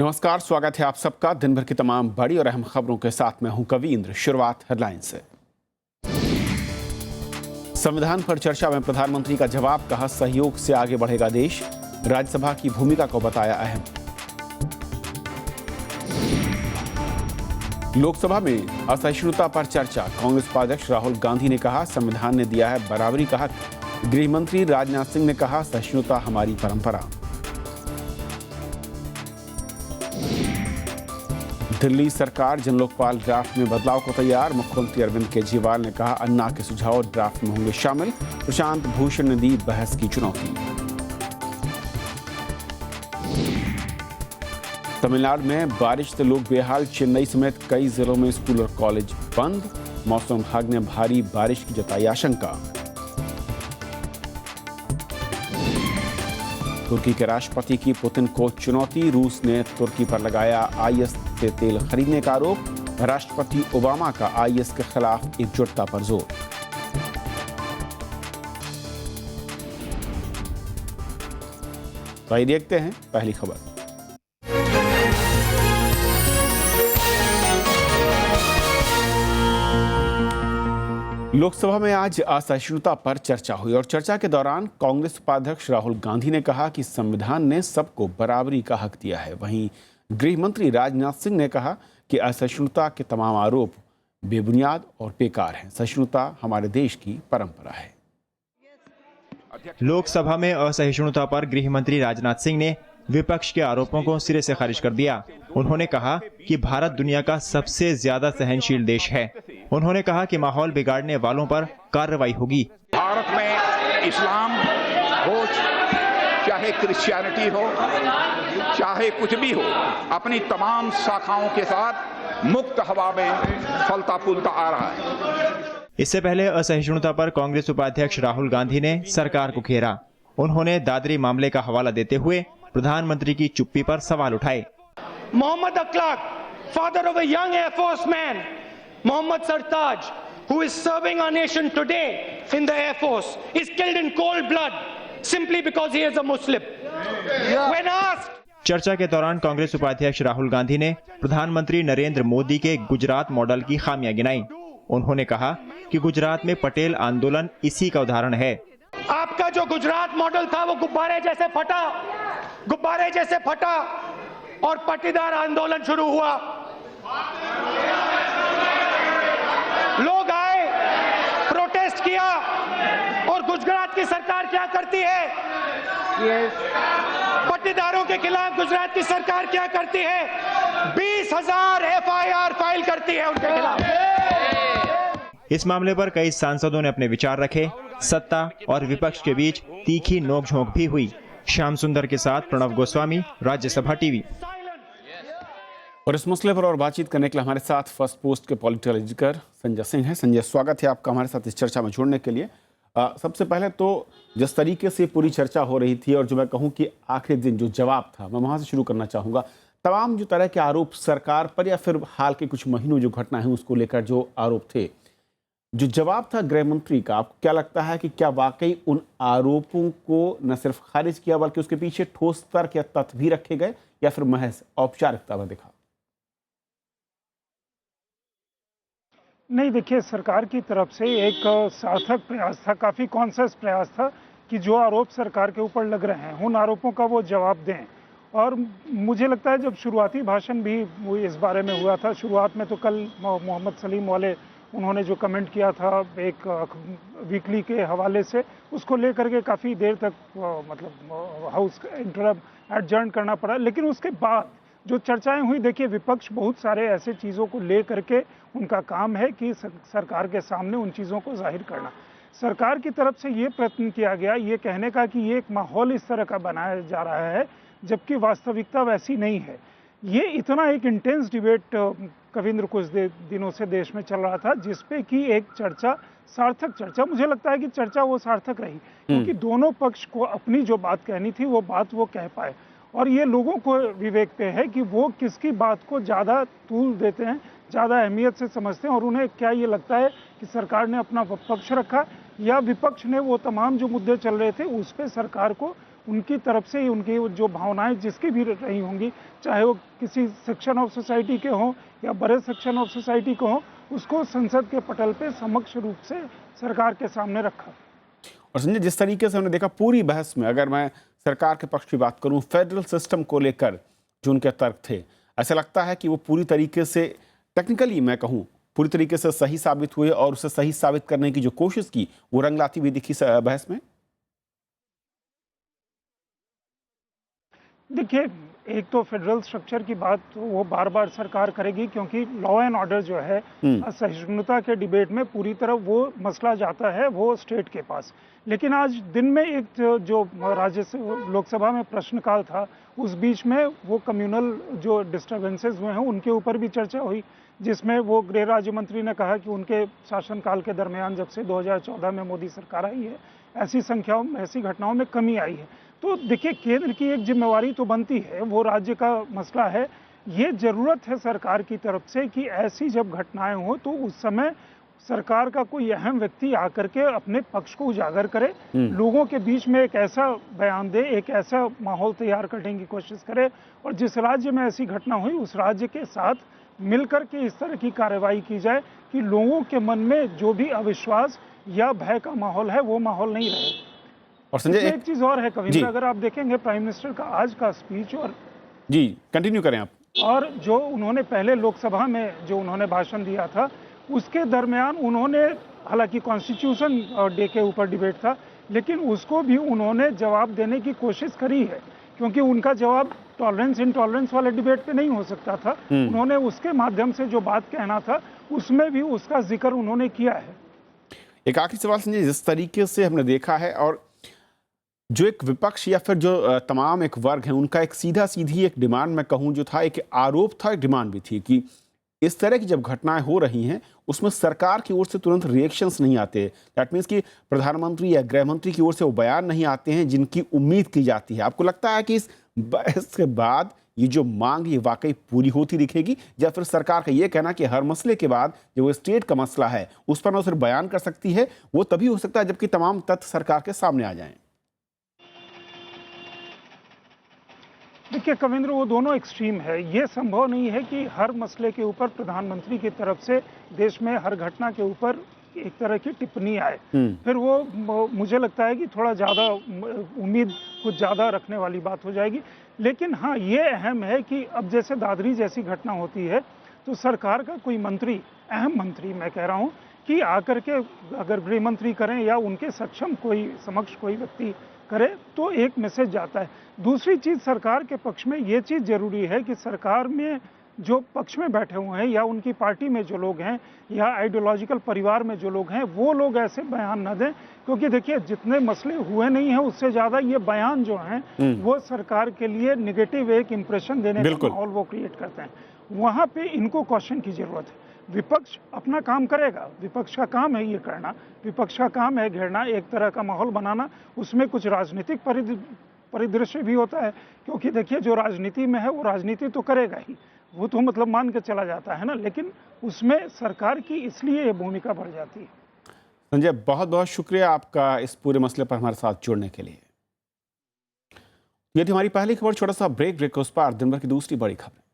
नमस्कार, स्वागत है आप सबका दिन भर की तमाम बड़ी और अहम खबरों के साथ। मैं हूं कवींद्र। शुरुआत हेडलाइन से। संविधान पर चर्चा में प्रधानमंत्री का जवाब, कहा सहयोग से आगे बढ़ेगा देश। राज्यसभा की भूमिका को बताया अहम। लोकसभा में असहिष्णुता पर चर्चा, कांग्रेस उपाध्यक्ष राहुल गांधी ने कहा संविधान ने दिया है बराबरी का हक। गृह मंत्री राजनाथ सिंह ने कहा सहिष्णुता हमारी परंपरा। दिल्ली सरकार जन लोकपाल ड्राफ्ट में बदलाव को तैयार। मुख्यमंत्री अरविंद केजरीवाल ने कहा अन्ना के सुझाव ड्राफ्ट में होंगे शामिल। प्रशांत भूषण ने दी बहस की चुनौती। तमिलनाडु में बारिश से लोग बेहाल, चेन्नई समेत कई जिलों में स्कूल और कॉलेज बंद। मौसम विभाग ने भारी बारिश की जताई आशंका। तुर्की के राष्ट्रपति की पुतिन को चुनौती, रूस ने तुर्की पर लगाया आईएस से तेल खरीदने का आरोप। राष्ट्रपति ओबामा का आईएस के खिलाफ एकजुटता पर जोर। तो आइए देखते हैं पहली खबर। लोकसभा में आज असहिष्णुता पर चर्चा हुई और चर्चा के दौरान कांग्रेस उपाध्यक्ष राहुल गांधी ने कहा कि संविधान ने सबको बराबरी का हक दिया है। वहीं गृह मंत्री राजनाथ सिंह ने कहा कि असहिष्णुता के तमाम आरोप बेबुनियाद और बेकार हैं। सहिष्णुता हमारे देश की परंपरा है। लोकसभा में असहिष्णुता पर गृह मंत्री राजनाथ सिंह ने विपक्ष के आरोपों को सिरे से खारिज कर दिया। उन्होंने कहा कि भारत दुनिया का सबसे ज्यादा सहनशील देश है। उन्होंने कहा कि माहौल बिगाड़ने वालों पर कार्रवाई होगी। भारत में इस्लाम हो, चाहे क्रिश्चियनिटी हो, चाहे कुछ भी हो, अपनी तमाम शाखाओं के साथ मुक्त हवा में फलता फूलता आ रहा है। इससे पहले असहिष्णुता पर कांग्रेस उपाध्यक्ष राहुल गांधी ने सरकार को घेरा। उन्होंने दादरी मामले का हवाला देते हुए प्रधानमंत्री की चुप्पी पर सवाल उठाए। मोहम्मद अखलाक, father of a young air force man, Mohammad Sartaj, who is serving our nation today in the Air Force, is killed in cold blood simply because he is a Muslim. When asked, चर्चा के दौरान कांग्रेस उपाध्यक्ष राहुल गांधी ने प्रधानमंत्री नरेंद्र मोदी के Gujarat model की खामियां गिनाई। उन्होंने कहा कि गुजरात में पटेल आंदोलन इसी का उदाहरण है। आपका जो गुजरात मॉडल था वो गुब्बारे जैसे फटा और पट्टीदार आंदोलन शुरू हुआ। लोग आए, प्रोटेस्ट किया और गुजरात की सरकार क्या करती है? पट्टीदारों के खिलाफ गुजरात की सरकार क्या करती है? 20,000 एफआईआर फाइल करती है उनके खिलाफ। इस मामले पर कई सांसदों ने अपने विचार रखे। सत्ता और विपक्ष के बीच तीखी नोकझोंक भी हुई। श्याम सुंदर के साथ प्रणव गोस्वामी, राज्यसभा टीवी। और इस मसले पर और बातचीत करने के लिए हमारे साथ फर्स्ट पोस्ट के पॉलिटिकल एडिटर संजय सिंह हैं। संजय, स्वागत है आपका हमारे साथ इस चर्चा में जुड़ने के लिए। सबसे पहले तो जिस तरीके से पूरी चर्चा हो रही थी और जो मैं कहूं कि आखिरी दिन जो जवाब था, मैं वहां से शुरू करना चाहूँगा। तमाम जो तरह के आरोप सरकार पर या फिर हाल के कुछ महीनों जो घटना है उसको लेकर जो आरोप थे, जो जवाब था गृह मंत्री का, आपको क्या लगता है कि क्या वाकई उन आरोपों को न सिर्फ खारिज किया बल्कि उसके पीछे ठोस तर्क या तथ्य भी रखे गए या फिर महज औपचारिकता में दिखा? नहीं, देखिए, सरकार की तरफ से एक सार्थक प्रयास था, काफ़ी कॉन्शियस प्रयास था कि जो आरोप सरकार के ऊपर लग रहे हैं उन आरोपों का वो जवाब दें। और मुझे लगता है जब शुरुआती भाषण भी इस बारे में हुआ था, शुरुआत में तो कल मोहम्मद सलीम वाले उन्होंने जो कमेंट किया था एक वीकली के हवाले से, उसको लेकर के काफ़ी देर तक मतलब हाउस एडजर्न करना पड़ा। लेकिन उसके बाद जो चर्चाएं हुई, देखिए, विपक्ष बहुत सारे ऐसे चीज़ों को ले करके उनका काम है कि सरकार के सामने उन चीज़ों को जाहिर करना। सरकार की तरफ से ये प्रयत्न किया गया ये कहने का कि ये एक माहौल इस तरह का बनाया जा रहा है, जबकि वास्तविकता वैसी नहीं है। ये इतना एक इंटेंस डिबेट कविंद्र कुछ दिनों से देश में चल रहा था, जिसपे कि एक चर्चा, सार्थक चर्चा, मुझे लगता है कि चर्चा वो सार्थक रही, क्योंकि दोनों पक्ष को अपनी जो बात कहनी थी वो बात वो कह पाए। और ये लोगों को विवेक पे है कि वो किसकी बात को ज़्यादा तूल देते हैं, ज़्यादा अहमियत से समझते हैं, और उन्हें क्या ये लगता है कि सरकार ने अपना पक्ष रखा या विपक्ष ने वो तमाम जो मुद्दे चल रहे थे उस पर सरकार को उनकी तरफ से ही उनकी जो भावनाएं जिसकी भी रही होंगी, चाहे वो किसी सेक्शन ऑफ सोसाइटी के हों या बड़े सेक्शन ऑफ सोसाइटी को हों, उसको संसद के पटल पे समक्ष रूप से सरकार के सामने रखा। और संजय, जिस तरीके से हमने देखा पूरी बहस में, अगर मैं सरकार के पक्ष की बात करूं, फेडरल सिस्टम को लेकर जो उनके तर्क थे, ऐसा लगता है कि वो पूरी तरीके से, टेक्निकली मैं कहूं, पूरी तरीके से सही साबित हुए और उसे सही साबित करने की जो कोशिश की वो रंग लाती हुई दिखी बहस में। देखिए, एक तो फेडरल स्ट्रक्चर की बात तो वो बार बार सरकार करेगी, क्योंकि लॉ एंड ऑर्डर जो है सहिष्णुता के डिबेट में पूरी तरह वो मसला जाता है वो स्टेट के पास। लेकिन आज दिन में एक जो राज्य लोकसभा में प्रश्नकाल था, उस बीच में वो कम्युनल जो डिस्टर्बेंसेस हुए हैं उनके ऊपर भी चर्चा हुई, जिसमें वो गृह राज्य मंत्री ने कहा कि उनके शासनकाल के दरमियान जब से 2014 में मोदी सरकार आई है, ऐसी घटनाओं में कमी आई है। तो देखिए, केंद्र की एक जिम्मेवारी तो बनती है, वो राज्य का मसला है। ये जरूरत है सरकार की तरफ से कि ऐसी जब घटनाएं हो तो उस समय सरकार का कोई अहम व्यक्ति आकर के अपने पक्ष को उजागर करे, लोगों के बीच में एक ऐसा बयान दे, एक ऐसा माहौल तैयार करने की कोशिश करे, और जिस राज्य में ऐसी घटना हुई उस राज्य के साथ मिलकर के इस तरह की कार्रवाई की जाए कि लोगों के मन में जो भी अविश्वास या भय का माहौल है वो माहौल नहीं रहे। और संजय, एक चीज और है कविंद्र, अगर आप देखेंगे प्राइम मिनिस्टर का आज का स्पीच और जी कंटिन्यू करें आप, और जो उन्होंने पहले लोकसभा में जो उन्होंने भाषण दिया था उसके दरमियान उन्होंने, हालांकि कॉन्स्टिट्यूशन डे के ऊपर डिबेट था, लेकिन उसको भी उन्होंने जवाब देने की कोशिश करी है, क्योंकि उनका जवाब टॉलरेंस इंटॉलरेंस वाले डिबेट पे नहीं हो सकता था। उन्होंने उसके माध्यम से जो बात कहना था उसमें भी उसका जिक्र उन्होंने किया है। एक आखिरी सवाल संजय, जिस तरीके से हमने देखा है और जो एक विपक्ष या फिर जो तमाम एक वर्ग है, उनका एक सीधी एक डिमांड मैं कहूँ जो था, एक आरोप था, एक डिमांड भी थी कि इस तरह की जब घटनाएं हो रही हैं उसमें सरकार की ओर से तुरंत रिएक्शंस नहीं आते। दैट मीन्स कि प्रधानमंत्री या गृह मंत्री की ओर से वो बयान नहीं आते हैं जिनकी उम्मीद की जाती है। आपको लगता है कि इस बहस के बाद ये जो मांग ये वाकई पूरी होती दिखेगी, या फिर सरकार का ये कहना कि हर मसले के बाद जो वो स्टेट का मसला है उस पर न सिर्फ बयान कर सकती है, वो तभी हो सकता है जबकि तमाम तथ्य सरकार के सामने आ जाएं? देखिए कविंद्र, वो दोनों एक्सट्रीम है। ये संभव नहीं है कि हर मसले के ऊपर प्रधानमंत्री की तरफ से देश में हर घटना के ऊपर एक तरह की टिप्पणी आए। फिर वो मुझे लगता है कि थोड़ा ज़्यादा उम्मीद कुछ ज़्यादा रखने वाली बात हो जाएगी। लेकिन हाँ, ये अहम है कि अब जैसे दादरी जैसी घटना होती है तो सरकार का कोई मंत्री, अहम मंत्री मैं कह रहा हूँ, कि आकर के अगर गृह मंत्री करें या उनके सक्षम कोई समक्ष कोई व्यक्ति करे तो एक मैसेज जाता है। दूसरी चीज़, सरकार के पक्ष में ये चीज़ जरूरी है कि सरकार में जो पक्ष में बैठे हुए हैं या उनकी पार्टी में जो लोग हैं या आइडियोलॉजिकल परिवार में जो लोग हैं वो लोग ऐसे बयान न दें, क्योंकि देखिए जितने मसले हुए नहीं हैं उससे ज़्यादा ये बयान जो हैं वो सरकार के लिए निगेटिव एक इम्प्रेशन देने का माहौल वो क्रिएट करते हैं। वहाँ पे इनको क्वेश्चन की जरूरत है। विपक्ष अपना काम करेगा, विपक्ष का काम है ये करना, विपक्ष का काम है घेरना, एक तरह का माहौल बनाना। उसमें कुछ राजनीतिक परिदृश्य भी होता है, क्योंकि देखिए जो राजनीति में है वो राजनीति तो करेगा ही, वो तो मतलब मान के चला जाता है ना, लेकिन उसमें सरकार की इसलिए ये भूमिका बढ़ जाती है। संजय, बहुत बहुत शुक्रिया आपका इस पूरे मसले पर हमारे साथ जुड़ने के लिए। ये थी हमारी पहली खबर। छोटा सा ब्रेक उस पार दिन भर की दूसरी बड़ी खबर।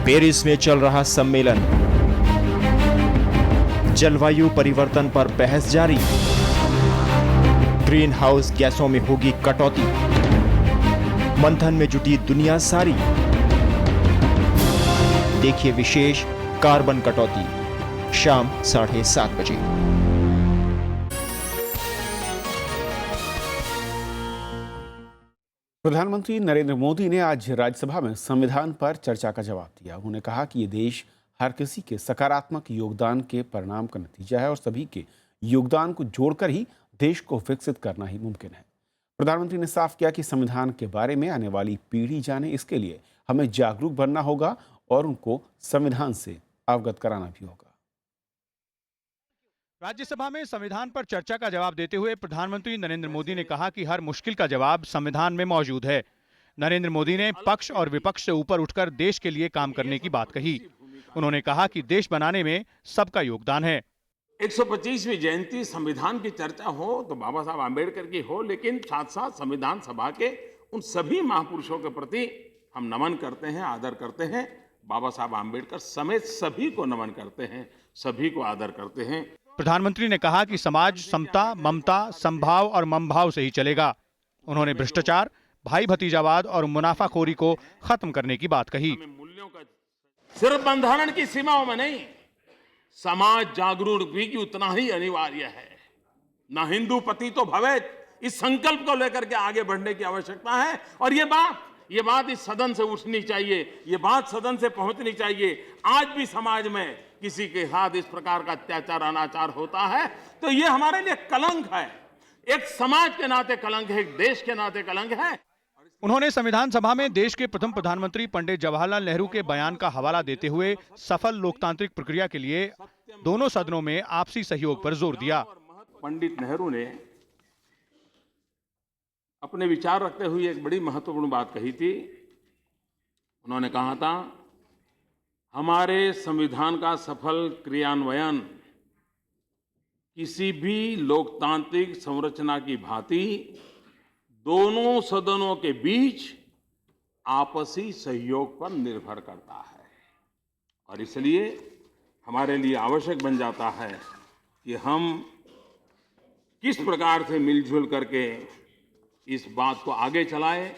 पेरिस में चल रहा सम्मेलन, जलवायु परिवर्तन पर बहस जारी, ग्रीन हाउस गैसों में होगी कटौती, मंथन में जुटी दुनिया सारी। देखिए विशेष कार्बन कटौती, शाम 7:30 बजे। प्रधानमंत्री नरेंद्र मोदी ने आज राज्यसभा में संविधान पर चर्चा का जवाब दिया। उन्होंने कहा कि ये देश हर किसी के सकारात्मक योगदान के परिणाम का नतीजा है और सभी के योगदान को जोड़कर ही देश को विकसित करना ही मुमकिन है। प्रधानमंत्री ने साफ किया कि संविधान के बारे में आने वाली पीढ़ी जाने, इसके लिए हमें जागरूक बनना होगा और उनको संविधान से अवगत कराना भी होगा। राज्यसभा में संविधान पर चर्चा का जवाब देते हुए प्रधानमंत्री नरेंद्र मोदी ने कहा कि हर मुश्किल का जवाब संविधान में मौजूद है। नरेंद्र मोदी ने पक्ष और विपक्ष से ऊपर उठकर देश के लिए काम करने की बात कही। उन्होंने कहा कि देश बनाने में सबका योगदान है। 125वीं जयंती संविधान की चर्चा हो तो बाबा साहब आम्बेडकर की हो, लेकिन साथ साथ संविधान सभा के उन सभी महापुरुषों के प्रति हम नमन करते हैं, आदर करते हैं। बाबा साहब आम्बेडकर समेत सभी को नमन करते हैं, सभी को आदर करते हैं। प्रधानमंत्री ने कहा कि समाज समता, ममता, समभाव और ममभाव से ही चलेगा। उन्होंने भ्रष्टाचार, भाई भतीजावाद और मुनाफाखोरी को खत्म करने की बात कही। मूल्यों का सिर्फ बंधारण की सीमाओं में नहीं, समाज जागरूक भी कि उतना ही अनिवार्य है। ना हिंदू पति तो भवेत्, इस संकल्प को लेकर के आगे बढ़ने की आवश्यकता है। और ये बात इस सदन से उठनी चाहिए, ये बात सदन से पहुंचनी चाहिए। आज भी समाज में किसी के साथ इस प्रकार का अत्याचार, अनाचार होता है तो ये हमारे लिए कलंक है। एक समाज के नाते कलंक है, एक देश के नाते कलंक है। उन्होंने संविधान सभा में देश के प्रथम प्रधानमंत्री पंडित जवाहरलाल नेहरू के बयान का हवाला देते हुए सफल लोकतांत्रिक प्रक्रिया के लिए दोनों सदनों में आपसी सहयोग पर जोर दिया। पंडित नेहरू ने अपने विचार रखते हुए एक बड़ी महत्वपूर्ण बात कही थी। उन्होंने कहा था, हमारे संविधान का सफल क्रियान्वयन किसी भी लोकतांत्रिक संरचना की भांति दोनों सदनों के बीच आपसी सहयोग पर निर्भर करता है। और इसलिए हमारे लिए आवश्यक बन जाता है कि हम किस प्रकार से मिलजुल करके इस बात को आगे चलाएं।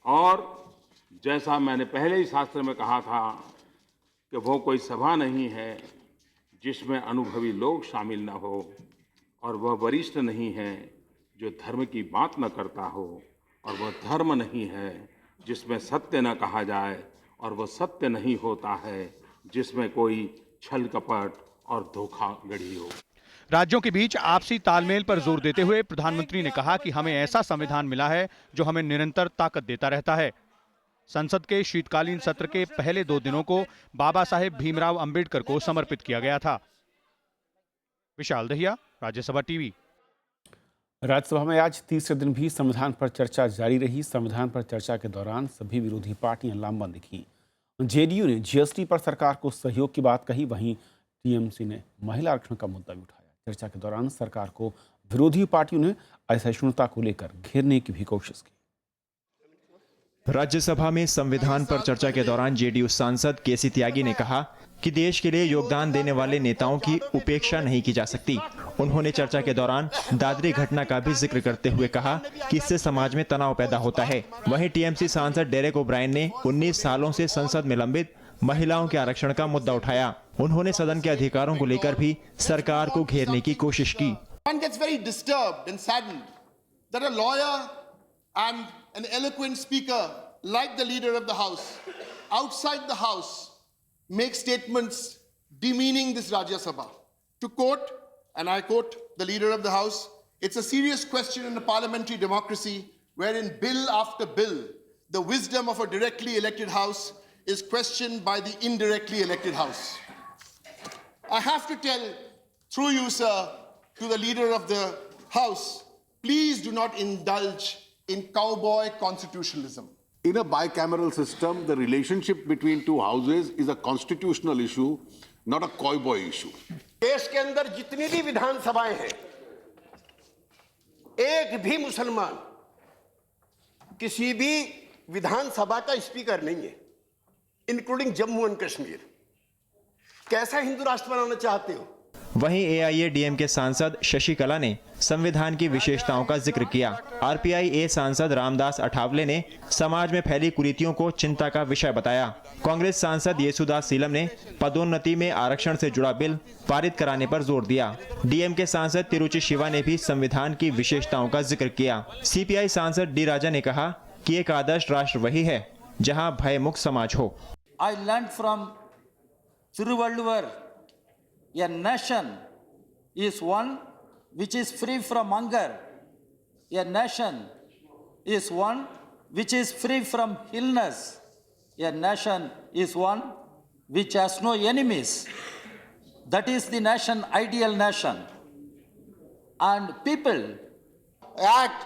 और जैसा मैंने पहले ही शास्त्र में कहा था कि वो कोई सभा नहीं है जिसमें अनुभवी लोग शामिल न हो, और वह वरिष्ठ नहीं है जो धर्म की बात न करता हो, और वह धर्म नहीं है जिसमें सत्य न कहा जाए, और वह सत्य नहीं होता है जिसमें कोई छल कपट और धोखाधड़ी हो। राज्यों के बीच आपसी तालमेल पर जोर देते हुए प्रधानमंत्री ने कहा कि हमें ऐसा संविधान मिला है जो हमें निरंतर ताकत देता रहता है। संसद के शीतकालीन सत्र के पहले 2 दिनों को बाबा साहेब भीमराव अंबेडकर को समर्पित किया गया था। विशाल दहिया, राज्यसभा टीवी। राज्यसभा में आज तीसरे दिन भी संविधान पर चर्चा जारी रही। संविधान पर चर्चा के दौरान सभी विरोधी पार्टियां लामबंद दिखीं। जेडीयू ने जीएसटी पर सरकार को सहयोग की बात कही, वहीं टीएमसी ने महिला आरक्षण का मुद्दा भी उठाया। चर्चा के दौरान सरकार को विरोधी पार्टियों ने असहिष्णुता को लेकर घेरने की भी कोशिश की। राज्यसभा में संविधान पर चर्चा के दौरान जेडीयू सांसद केसी त्यागी ने कहा कि देश के लिए योगदान देने वाले नेताओं की उपेक्षा नहीं की जा सकती। उन्होंने चर्चा के दौरान दादरी घटना का भी जिक्र करते हुए कहा कि इससे समाज में तनाव पैदा होता है। वहीं टीएमसी सांसद डेरेक ओब्रायन ने 19 सालों से संसद में लंबित महिलाओं के आरक्षण का मुद्दा उठाया। उन्होंने सदन के अधिकारों को लेकर भी सरकार को घेरने की कोशिश की। One gets very disturbed and saddened that a lawyer and an eloquent speaker like the leader of the house outside the house make statements demeaning this Rajya Sabha. To quote, and I quote the leader of the house, it's a serious question in a parliamentary democracy wherein bill after bill, the wisdom of a directly elected house is questioned by the indirectly elected house. I have to tell, through you, sir, to the leader of the house, please do not indulge in cowboy constitutionalism. In a bicameral system, the relationship between two houses is a constitutional issue, not a cowboy issue. देश के अंदर जितनी भी विधानसभाएं हैं, एक भी मुसलमान किसी भी विधानसभा का स्पीकर नहीं है, इंक्लूडिंग जम्मू एंड कश्मीर। कैसा हिंदू राष्ट्र बनाना चाहते हो? वहीं एआईएडीएम के सांसद शशिकला ने संविधान की विशेषताओं का जिक्र किया। आरपीआई सांसद रामदास अठावले ने समाज में फैली कुरीतियों को चिंता का विषय बताया। कांग्रेस सांसद येसुदास सीलम ने पदोन्नति में आरक्षण से जुड़ा बिल पारित कराने पर जोर दिया। डीएम के सांसद तिरुचि शिवा ने भी संविधान की विशेषताओं का जिक्र किया। सीपीआई सांसद डी राजा ने कहा कि एक आदर्श राष्ट्र वही है जहां भयमुक्त समाज हो। I learned from Thiruvalluvar, a nation is one which is free from hunger. A nation is one which is free from illness. A nation is one which has no enemies. That is the nation, ideal nation. And people. Act,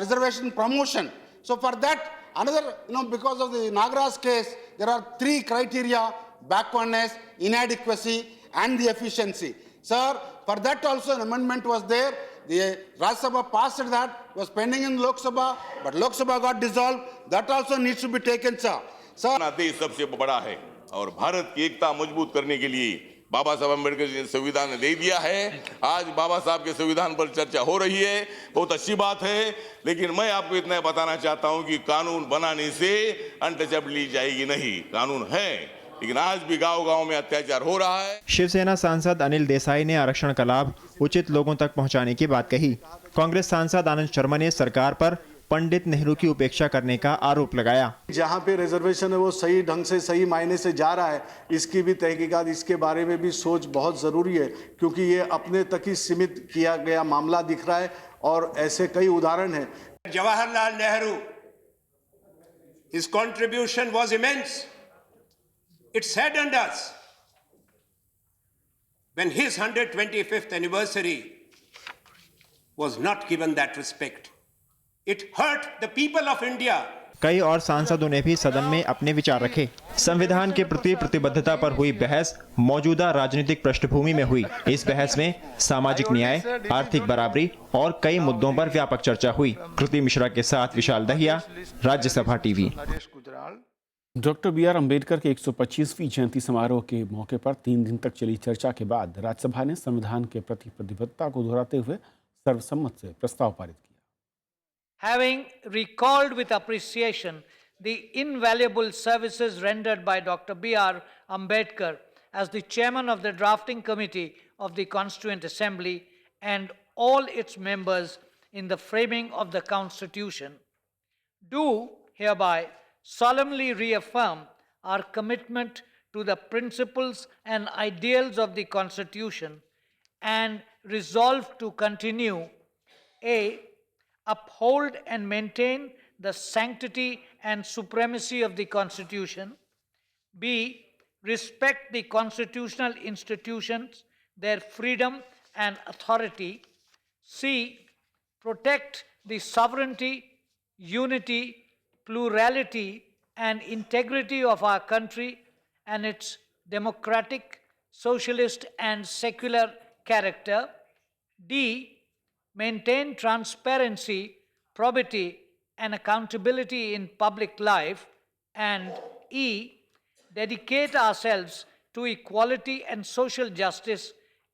reservation promotion. So for that, another, because of the Nagaraj case, there are 3 criteria: backwardness, inadequacy, and the efficiency. Sir, for that also an amendment was there. The Rajya Sabha passed that, was pending in Lok Sabha, but Lok Sabha got dissolved. That also needs to be taken, sir. Sir, देश सबसे बड़ा है और भारत की एकता मजबूत करने के लिए बाबा साहब अम्बेडकर जी ने संविधान दे दिया है। आज बाबा साहब के संविधान पर चर्चा हो रही है, बहुत अच्छी बात है, लेकिन मैं आपको इतना बताना चाहता हूं कि कानून बनाने से अनटचेबिलिटी जाएगी नहीं। कानून है, लेकिन आज भी गांव-गांव में अत्याचार हो रहा है। शिवसेना सांसद अनिल देसाई ने आरक्षण का लाभ उचित लोगों तक पहुंचाने की बात कही। कांग्रेस सांसद आनंद शर्मा ने सरकार पर पंडित नेहरू की उपेक्षा करने का आरोप लगाया। जहां पे रिजर्वेशन है वो सही ढंग से, सही मायने से जा रहा है, इसकी भी तहकीकात, इसके बारे में भी सोच बहुत जरूरी है, क्योंकि ये अपने तक ही सीमित किया गया मामला दिख रहा है और ऐसे कई उदाहरण हैं। Jawaharlal Nehru, his contribution was immense. It saddened us when his 125th anniversary was not given that respect. It hurt the people of India. कई और सांसदों ने भी सदन में अपने विचार रखे। संविधान के प्रति प्रतिबद्धता पर हुई बहस मौजूदा राजनीतिक पृष्ठभूमि में हुई। इस बहस में सामाजिक न्याय, आर्थिक बराबरी और कई मुद्दों पर व्यापक चर्चा हुई। कृति मिश्रा के साथ विशाल दहिया, राज्यसभा टीवी। डॉक्टर बी.आर. अम्बेडकर के 125वीं जयंती समारोह के मौके पर 3 दिन तक चली चर्चा के बाद राज्यसभा ने संविधान के प्रति प्रतिबद्धता को दोहराते हुए सर्वसम्मत से प्रस्ताव पारित किया। Having recalled with appreciation the invaluable services rendered by Dr. B.R. Ambedkar as the chairman of the drafting committee of the Constituent Assembly and all its members in the framing of the Constitution, do hereby solemnly reaffirm our commitment to the principles and ideals of the Constitution and resolve to continue a uphold and maintain the sanctity and supremacy of the Constitution, b. respect the constitutional institutions, their freedom and authority, c. protect the sovereignty, unity, plurality and integrity of our country and its democratic, socialist and secular character, d. maintain transparency, probity, and accountability in public life, and E. dedicate ourselves to equality and social justice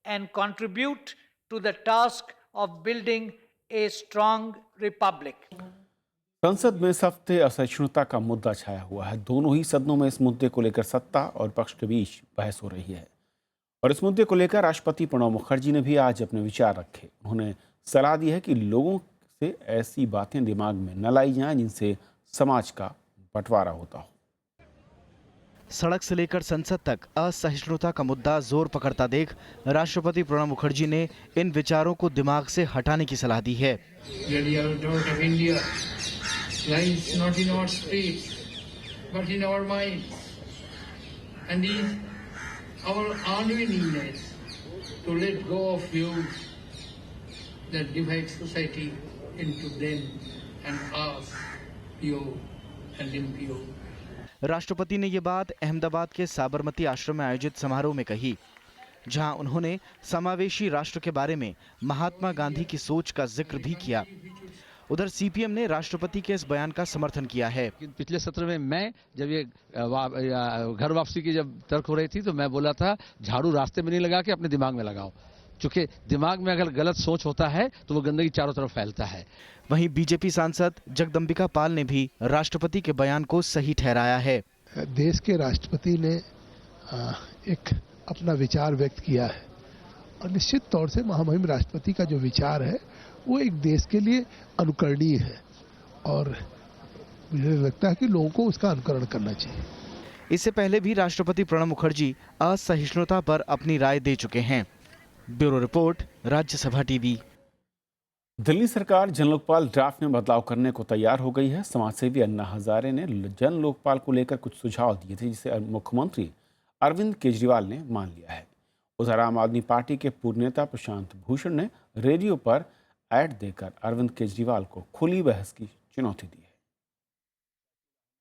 and contribute to the task of building a strong republic. संसद में इस हफ्ते असहिष्णुता का मुद्दा छाया हुआ है। दोनों ही सदनों में इस मुद्दे को लेकर सत्ता और पक्ष के बीच बहस हो रही है और इस मुद्दे को लेकर राष्ट्रपति प्रणब मुखर्जी ने भी आज अपने विचार रखे। उन्होंने सलाह दी है कि लोगों से ऐसी बातें दिमाग में न लाई जाएं जिनसे समाज का बंटवारा होता हो। सड़क से लेकर संसद तक असहिष्णुता का मुद्दा जोर पकड़ता देख राष्ट्रपति प्रणब मुखर्जी ने इन विचारों को दिमाग से हटाने की सलाह दी है। that divide society into them and us, pure and impure. राष्ट्रपति ने ये बात अहमदाबाद के साबरमती आश्रम में आयोजित समारोह में कही, जहां उन्होंने समावेशी राष्ट्र के बारे में महात्मा गांधी की सोच का जिक्र भी किया। उधर सीपीएम ने राष्ट्रपति के इस बयान का समर्थन किया है। पिछले सत्र में मैं जब ये घर वापसी की जब तर्क हो रही थी तो मैं बोला था झाड़ू रास्ते में नहीं लगा के अपने दिमाग में लगाओ, क्योंकि दिमाग में अगर गलत सोच होता है तो वो गंदगी चारों तरफ फैलता है। वहीं बीजेपी सांसद जगदम्बिका पाल ने भी राष्ट्रपति के बयान को सही ठहराया है। देश के राष्ट्रपति ने एक अपना विचार व्यक्त किया है और निश्चित तौर से महामहिम राष्ट्रपति का जो विचार है वो एक देश के लिए अनुकरणीय है और मुझे लगता है कि लोगों को उसका अनुकरण करना चाहिए। इससे पहले भी राष्ट्रपति प्रणब मुखर्जी असहिष्णुता पर अपनी राय दे चुके हैं। Bureau report, Rajya Sabha TV. Delhi सरकार जन लोकपाल ड्राफ्ट में बदलाव करने को तैयार हो गई है। समाजसेवी अन्ना हजारे ने जन लोकपाल को लेकर कुछ सुझाव दिए थे, जिसे मुख्यमंत्री अरविंद केजरीवाल ने मान लिया है। उधर आम आदमी पार्टी के पूर्व नेता प्रशांत भूषण ने रेडियो पर ऐड देकर अरविंद केजरीवाल को खुली बहस की चुनौती दी है।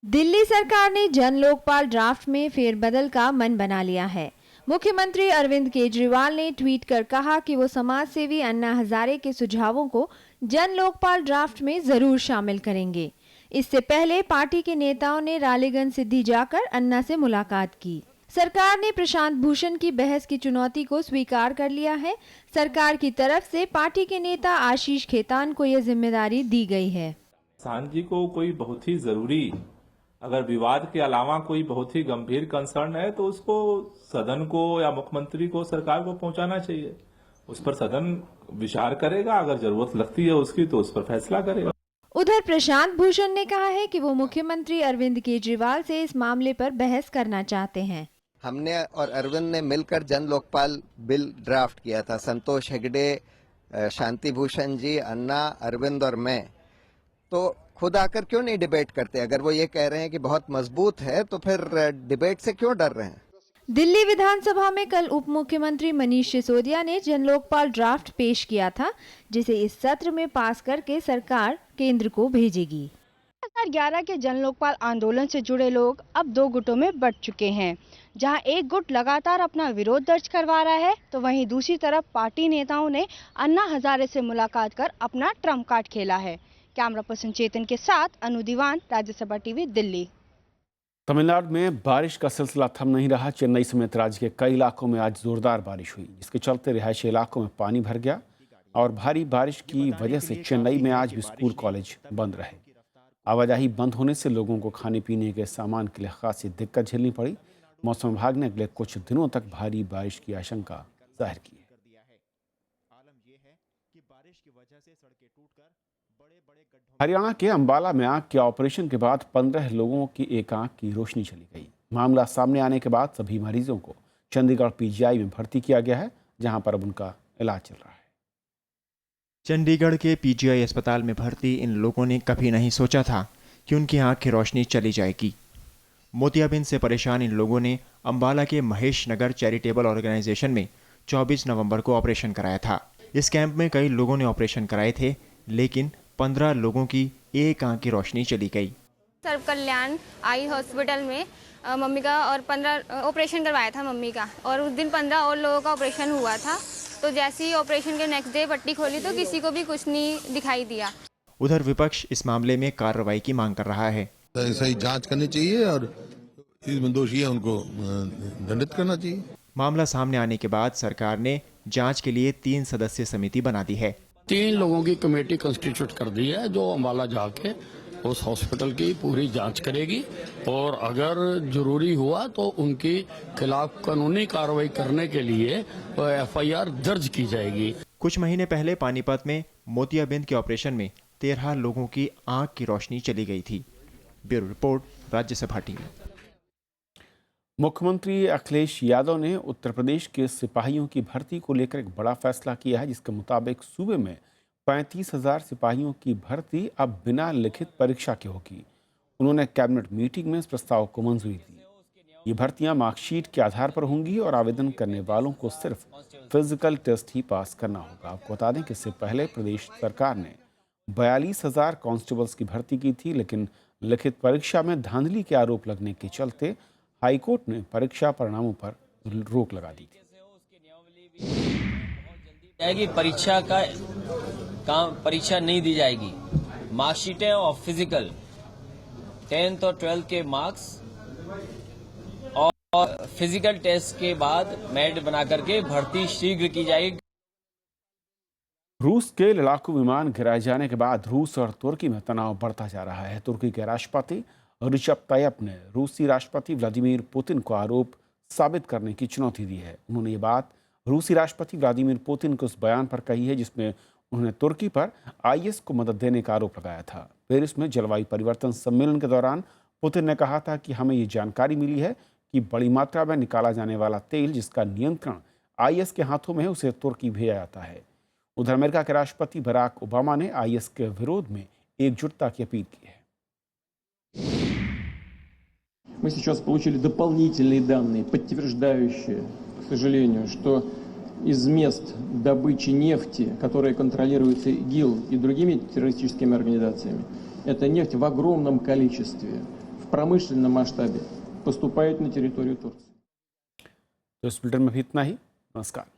दिल्ली सरकार ने जन लोकपाल ड्राफ्ट में फेरबदल का मन बना लिया है। मुख्यमंत्री अरविंद केजरीवाल ने ट्वीट कर कहा कि वो समाज सेवी अन्ना हजारे के सुझावों को जन लोकपाल ड्राफ्ट में जरूर शामिल करेंगे। इससे पहले पार्टी के नेताओं ने रालेगंज सिद्धि जाकर अन्ना से मुलाकात की। सरकार ने प्रशांत भूषण की बहस की चुनौती को स्वीकार कर लिया है। सरकार की तरफ से पार्टी के नेता आशीष खेतान को यह जिम्मेदारी दी गई है। किसान जी को कोई बहुत ही जरूरी, अगर विवाद के अलावा कोई बहुत ही गंभीर कंसर्न है तो उसको सदन को या मुख्यमंत्री को, सरकार को पहुंचाना चाहिए। उस पर सदन विचार करेगा, अगर जरूरत लगती है उसकी तो उस पर फैसला करेगा। उधर प्रशांत भूषण ने कहा है कि वो मुख्यमंत्री अरविंद केजरीवाल से इस मामले पर बहस करना चाहते हैं। हमने और अरविंद ने मिलकर जन लोकपाल बिल ड्राफ्ट किया था। संतोष हेगड़े, शांति भूषण जी, अन्ना, अरविंद और मैं। तो खुद आकर क्यों नहीं डिबेट करते? अगर वो ये कह रहे हैं कि बहुत मजबूत है तो फिर डिबेट से क्यों डर रहे हैं? दिल्ली विधानसभा में कल उप मुख्यमंत्री मनीष सिसोदिया ने जन लोकपाल ड्राफ्ट पेश किया था, जिसे इस सत्र में पास करके सरकार केंद्र को भेजेगी। 2011 के जन लोकपाल आंदोलन से जुड़े लोग अब दो गुटों में बंट चुके हैं। जहां एक गुट लगातार अपना विरोध दर्ज करवा रहा है तो वहीं दूसरी तरफ पार्टी नेताओं ने अन्ना हजारे से मुलाकात कर अपना ट्रम्प कार्ड खेला है। कैमरा पर्सन चेतन के साथ अनु दीवान, राज्यसभा टीवी, दिल्ली। तमिलनाडु में बारिश का सिलसिला थम नहीं रहा। चेन्नई समेत राज्य के कई इलाकों में आज जोरदार बारिश हुई, जिसके चलते रिहायशी इलाकों में पानी भर गया और भारी बारिश की वजह से चेन्नई में आज भी स्कूल कॉलेज बंद रहे। आवाजाही बंद होने से लोगों को खाने पीने के सामान के लिए खासी दिक्कत झेलनी पड़ी। मौसम विभाग ने अगले कुछ दिनों तक भारी बारिश की आशंका जाहिर की है। हरियाणा के अंबाला में आंख के ऑपरेशन के बाद 15 लोगों की एक आंख की रोशनी चली गई। मामला सामने आने के बाद सभी मरीजों को चंडीगढ़ पीजीआई में भर्ती किया गया है, जहां पर अब उनका इलाज चल रहा है। चंडीगढ़ के पीजीआई अस्पताल में भर्ती इन लोगों ने कभी नहीं सोचा था कि उनकी आंख की रोशनी चली जाएगी। मोतियाबिंद से परेशान इन लोगों ने अंबाला के महेश नगर चैरिटेबल ऑर्गेनाइजेशन में 24 नवंबर को ऑपरेशन कराया था। इस कैंप में कई लोगों ने ऑपरेशन कराए थे, लेकिन 15 लोगों की एक आंख की रोशनी चली गई। सर्व कल्याण आई हॉस्पिटल में मम्मी का और 15 ऑपरेशन करवाया था मम्मी का, और उस दिन 15 और लोगों का ऑपरेशन हुआ था। तो जैसे ही ऑपरेशन के नेक्स्ट डे पट्टी खोली तो किसी को भी कुछ नहीं दिखाई दिया। उधर विपक्ष इस मामले में कार्रवाई की मांग कर रहा है। सही जांच करनी चाहिए और इसमें दोषी है उनको दंडित करना चाहिए। मामला सामने आने के बाद सरकार ने जांच के लिए 3 सदस्यीय समिति बना दी है। 3 लोगों की कमेटी कंस्टिट्यूट कर दी है जो अंबाला जाके उस हॉस्पिटल की पूरी जांच करेगी और अगर जरूरी हुआ तो उनके खिलाफ कानूनी कार्रवाई करने के लिए एफआईआर दर्ज की जाएगी। कुछ महीने पहले पानीपत में मोतियाबिंद के ऑपरेशन में 13 लोगों की आंख की रोशनी चली गई थी। Bureau report, Rajya Sabha TV. मुख्यमंत्री अखिलेश यादव ने उत्तर प्रदेश के सिपाहियों की भर्ती को लेकर एक बड़ा फैसला किया है, जिसके मुताबिक सूबे में 35,000 सिपाहियों की भर्ती अब बिना लिखित परीक्षा के होगी। उन्होंने कैबिनेट मीटिंग में इस प्रस्ताव को मंजूरी दी। ये भर्तियां मार्कशीट के आधार पर होंगी और आवेदन करने वालों को सिर्फ फिजिकल टेस्ट ही पास करना होगा। आपको बता दें कि इससे पहले प्रदेश सरकार ने 42,000 कांस्टेबल्स की भर्ती की थी, लेकिन लिखित परीक्षा में धांधली के आरोप लगने के चलते हाईकोर्ट ने परीक्षा परिणामों पर रोक लगा दी थी। परीक्षा नहीं दी जाएगी। मार्कशीटें और फिजिकल 10th और 12th के मार्क्स और फिजिकल टेस्ट के बाद मेरिट बना करके भर्ती शीघ्र की जाएगी। रूस के लड़ाकू विमान गिराए जाने के बाद रूस और तुर्की में तनाव बढ़ता जा रहा है। तुर्की के राष्ट्रपति रिसेप ताय्यप ने रूसी राष्ट्रपति व्लादिमीर पुतिन को आरोप साबित करने की चुनौती दी है। उन्होंने ये बात रूसी राष्ट्रपति व्लादिमीर पुतिन के उस बयान पर कही है जिसमें उन्होंने तुर्की पर आईएस को मदद देने का आरोप लगाया था। पेरिस में जलवायु परिवर्तन सम्मेलन के दौरान पुतिन ने कहा था कि हमें ये जानकारी मिली है कि बड़ी मात्रा में निकाला जाने वाला तेल जिसका नियंत्रण आईएस के हाथों में है, उसे तुर्की भेजा जाता है। उधर अमेरिका के राष्ट्रपति बराक ओबामा ने आईएस के विरोध में एकजुटता की अपील की है। Мы сейчас получили дополнительные данные, подтверждающие, к сожалению, что из мест добычи нефти, которые контролируются ИГИЛ и другими террористическими организациями, эта нефть в огромном количестве, в промышленном масштабе поступает на территорию Турции. तो इस बुलेटिन में भी इतना ही। नमस्कार।